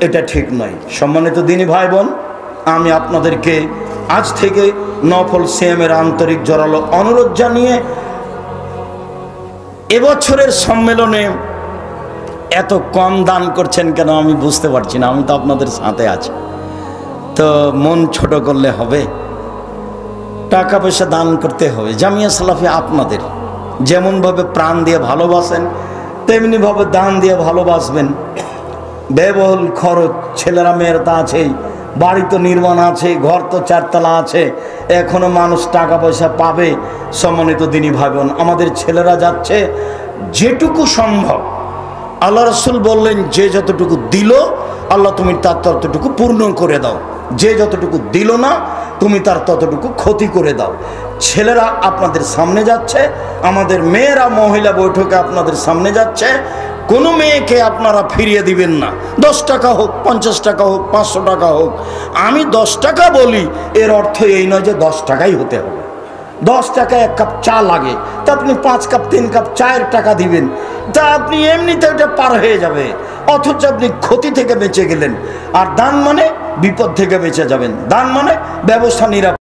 A: এটা ঠিক নয়। সম্মানিত দিনী ভাই বোন, আমি আপনাদেরকে আজ থেকে নফল সিয়ামের আন্তরিক জোরালো অনুরোধ জানিয়ে এবছরের সম্মেলনে এত কম দান করছেন কেন আমি বুঝতে পারছি না। আমি তো আপনাদের সাথে আছি, তো মন ছোট করলে হবে? টাকা পয়সা দান করতে হবে। জামিয়া সালাফি আপনাদের যেমনভাবে প্রাণ দিয়ে ভালোবাসেন তেমনিভাবে দান দিয়ে ভালোবাসবেন। ব্যয়বহুল খরচ, ছেলেরা মেয়েরা তা আছেই, বাড়ি তো নির্মাণ আছে, ঘর তো 4 তলা আছে, এখনো মানুষ টাকা পয়সা পাবে। সম্মানিত দিনী ভাই বোন, আমাদের ছেলেরা যাচ্ছে যেটুকু সম্ভব। আল্লাহ রাসূল বললেন, যে যতটুকু দিল আল্লাহ তুমি তার ততটুকু পূর্ণ করে দাও, যে যতটুকু দিল না তুমি তার ততটুকু ক্ষতি করে দাও। ছেলেরা আপনাদের সামনে যাচ্ছে, আমাদের মেয়েরা মহিলা বৈঠকে আপনাদের সামনে যাচ্ছে। কোনো মেয়েকে আপনারা ফিরিয়ে দিবেন না। 10 টাকা হোক, 50 টাকা হোক, 500 টাকা হোক। আমি 10 টাকা বলি, এর অর্থ এই নয় যে 10 টাকাই হতে হবে। 10 টাকা 1 কাপ চা লাগে, তা আপনি 5 কাপ 3 কাপ চায়ের টাকা দিবেন, তা আপনি এমনিতে ওটা পার হয়ে যাবে, অথচ আপনি ক্ষতি থেকে বেঁচে গেলেন। আর দান মানে বিপদ থেকে বেঁচে যাবেন, দান মানে ব্যবস্থা নিরাপদ।